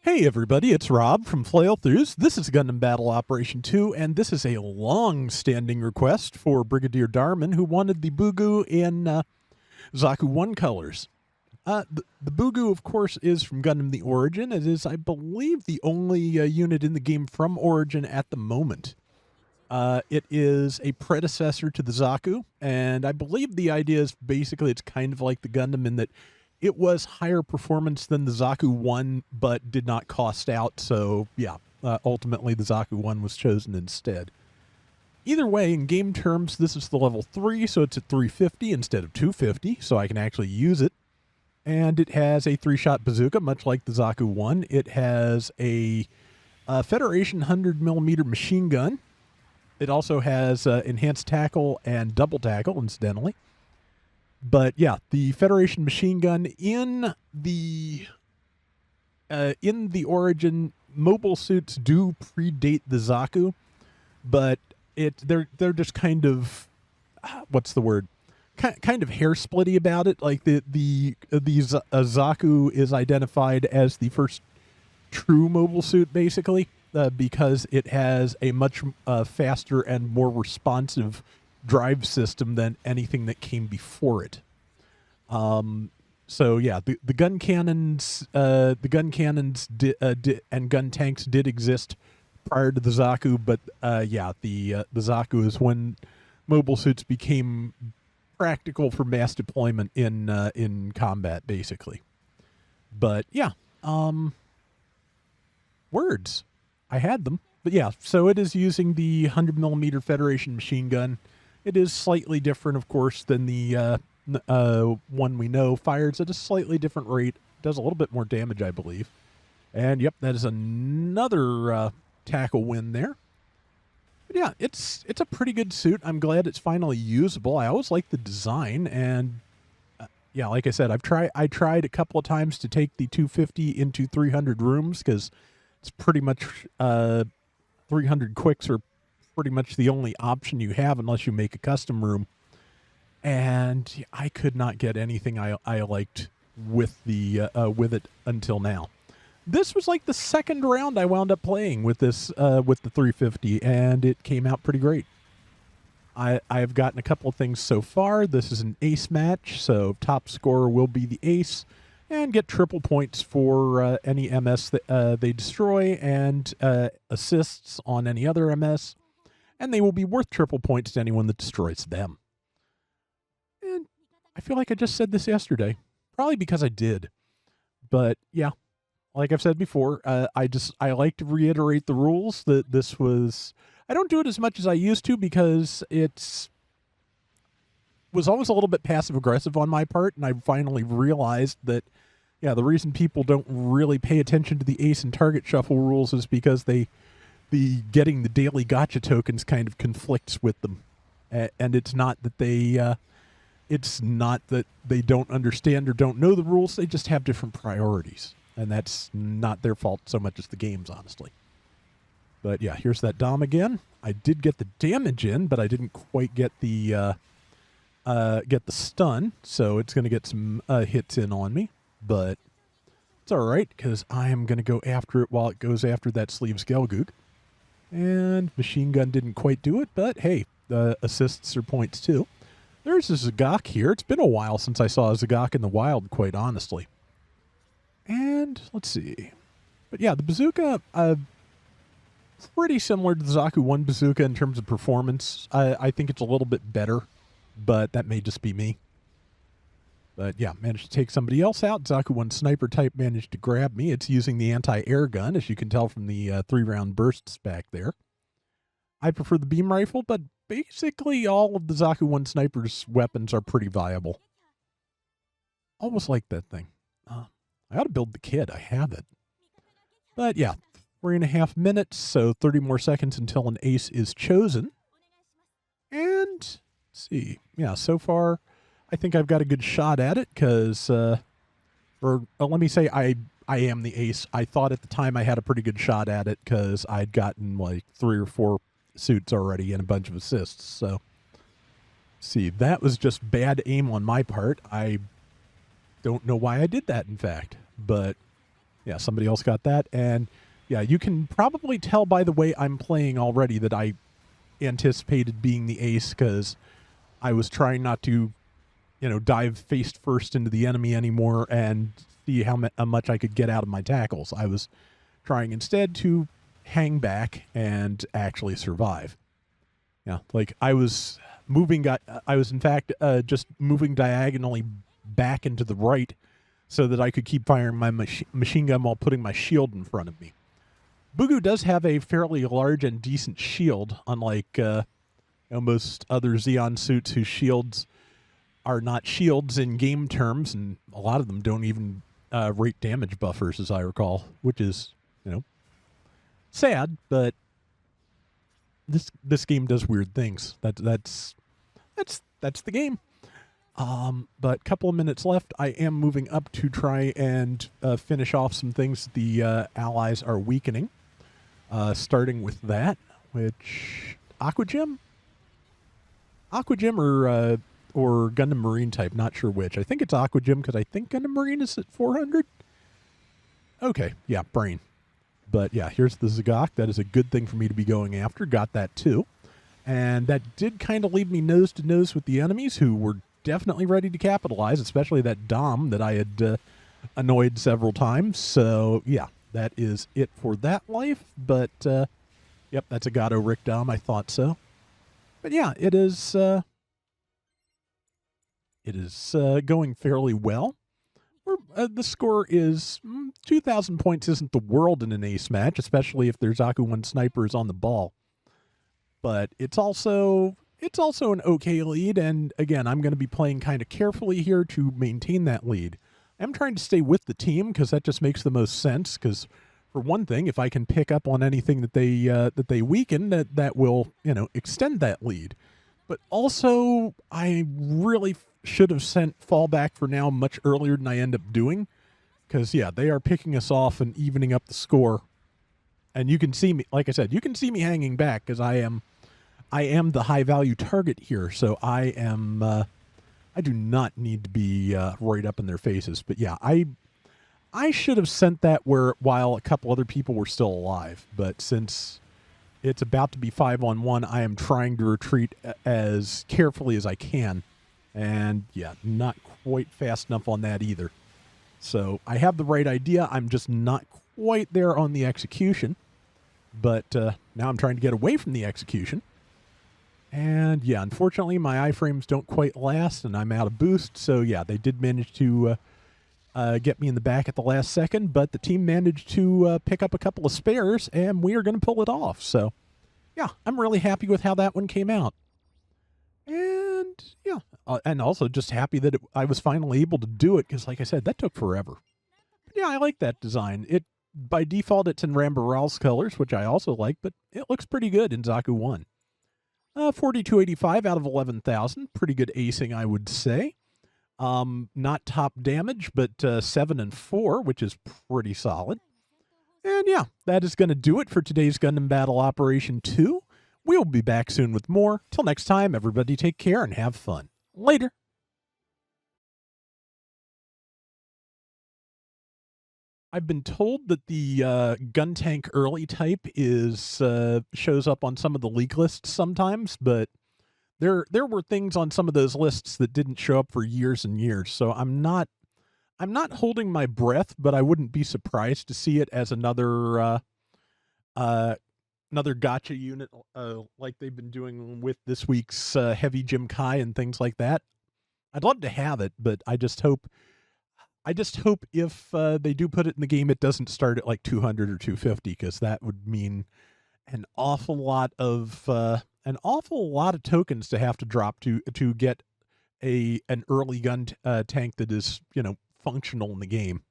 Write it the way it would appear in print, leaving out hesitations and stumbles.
Hey everybody, it's Rob from Flailthroughs. This is Gundam Battle Operation 2, and this is a long-standing request for Brigadier Darman, who wanted the Bugu in Zaku 1 colors. The Bugu, of course, is from Gundam The Origin. It is, I believe, the only unit in the game from Origin at the moment. It is a predecessor to the Zaku, and I believe the idea is basically it's kind of like the Gundam in that it was higher performance than the Zaku 1, but did not cost out. So, yeah, ultimately the Zaku 1 was chosen instead. Either way, in game terms, this is the level 3, so it's at 350 instead of 250, so I can actually use it. And it has a 3-shot bazooka, much like the Zaku 1. It has a Federation 100mm machine gun. It also has enhanced tackle and double tackle, incidentally. But yeah, the Federation machine gun in the Origin mobile suits do predate the Zaku, but they're just kind of what's the word? Kind of hair splitty about it. Like the Zaku is identified as the first true mobile suit, basically, because it has a much faster and more responsive drive system than anything that came before it. So yeah, the gun cannons, and gun tanks did exist prior to the Zaku, but yeah, the Zaku is when mobile suits became practical for mass deployment in combat, basically. But yeah, words, I had them. But yeah, so it is using the 100mm Federation machine gun. It is slightly different, of course, than the one we know. Fires at a slightly different rate. Does a little bit more damage, I believe. And yep, that is another tackle win there. But yeah, it's a pretty good suit. I'm glad it's finally usable. I always like the design, and yeah, like I said, I tried a couple of times to take the 250 into 300 rooms because it's pretty much 300 quicks are pretty much the only option you have unless you make a custom room. And I could not get anything I liked with it until now. This was like the second round I wound up playing with this with the 350, and it came out pretty great. I've gotten a couple of things so far. This is an ace match, so top scorer will be the ace and get triple points for any MS that they destroy, and assists on any other MS, and they will be worth triple points to anyone that destroys them. And I feel like I just said this yesterday, probably because I did. But yeah, like I've said before, I like to reiterate the rules that this was. I don't do it as much as I used to because was always a little bit passive aggressive on my part, and I finally realized that, yeah, the reason people don't really pay attention to the ace and target shuffle rules is because the getting the daily gotcha tokens kind of conflicts with them, and it's not that they don't understand or don't know the rules. They just have different priorities, and that's not their fault so much as the game's, honestly. But yeah, here's that Dom again. I did get the damage in, but I didn't quite get the stun, so it's going to get some hits in on me. But it's all right, because I am going to go after it while it goes after that Sleeves Gelgoog. And machine gun didn't quite do it, but hey, the assists are points too. There's a Zagak here. It's been a while since I saw a Zagak in the wild, quite honestly. And let's see. But yeah, the bazooka, pretty similar to the Zaku 1 bazooka in terms of performance. I think it's a little bit better, but that may just be me. But yeah, managed to take somebody else out. Zaku 1 sniper type managed to grab me. It's using the anti-air gun, as you can tell from the 3-round bursts back there. I prefer the beam rifle, but basically all of the Zaku 1 sniper's weapons are pretty viable. Almost like that thing. I ought to build the kit. I have it. But yeah, 3.5 minutes, so 30 more seconds until an ace is chosen. And let's see. Yeah, so far, I think I've got a good shot at it because, let me say I am the ace. I thought at the time I had a pretty good shot at it because I'd gotten like 3 or 4 suits already and a bunch of assists. So, see, that was just bad aim on my part. I don't know why I did that, in fact, but Yeah, somebody else got that. And yeah, you can probably tell by the way I'm playing already that I anticipated being the ace because I was trying not to, dive face first into the enemy anymore and see how much I could get out of my tackles. I was trying instead to hang back and actually survive. Yeah, like I was I was in fact just moving diagonally back into the right so that I could keep firing my machine gun while putting my shield in front of me. Bugu does have a fairly large and decent shield, unlike most other Xeon suits whose shields are not shields in game terms, and a lot of them don't even rate damage buffers, as I recall, which is, sad, but this game does weird things. That's the game. But a couple of minutes left. I am moving up to try and finish off some things the allies are weakening. Starting with that, which Aquagem or Gundam Marine type, not sure which. I think it's Aquagem because I think Gundam Marine is at 400. Okay, yeah, brain. But yeah, here's the Zagok. That is a good thing for me to be going after. Got that too. And that did kind of leave me nose to nose with the enemies who were definitely ready to capitalize, especially that Dom that I had annoyed several times. So yeah, that is it for that life. But yep, that's a Gato Rick Dom. I thought so. But yeah, it is going fairly well. The score is 2,000 points isn't the world in an ace match, especially if their Zaku 1 sniper is on the ball. But it's also an okay lead, and again, I'm going to be playing kind of carefully here to maintain that lead. I'm trying to stay with the team because that just makes the most sense. Because for one thing, if I can pick up on anything that they weaken, that will extend that lead. But also, I really should have sent fallback for now much earlier than I end up doing. Because, yeah, they are picking us off and evening up the score. And you can see me, like I said, you can see me hanging back because I am the high-value target here. So I do not need to be right up in their faces. But, yeah, I should have sent that while a couple other people were still alive. But since it's about to be 5-on-1, I am trying to retreat as carefully as I can. And, yeah, not quite fast enough on that either. So I have the right idea. I'm just not quite there on the execution. But now I'm trying to get away from the execution. And, yeah, unfortunately, my iframes don't quite last, and I'm out of boost. So, yeah, they did manage to get me in the back at the last second. But the team managed to pick up a couple of spares, and we are going to pull it off. So, yeah, I'm really happy with how that one came out. And, yeah, and also just happy that I was finally able to do it because, like I said, that took forever. But yeah, I like that design. By default, it's in Rambaral's colors, which I also like, but it looks pretty good in Zaku 1. 4285 out of 11,000. Pretty good acing, I would say. Not top damage, but 7 and 4, which is pretty solid. And yeah, that is going to do it for today's Gundam Battle Operation 2. We'll be back soon with more. Till next time, everybody take care and have fun. Later. I've been told that the gun tank early type shows up on some of the leak lists sometimes, but there were things on some of those lists that didn't show up for years and years. So I'm not holding my breath, but I wouldn't be surprised to see it as another gotcha unit like they've been doing with this week's Heavy Jim Kai and things like that. I'd love to have it, but I just hope if they do put it in the game, it doesn't start at like 200 or 250, because that would mean an awful lot of tokens to have to drop to get an early gun tank that is functional in the game.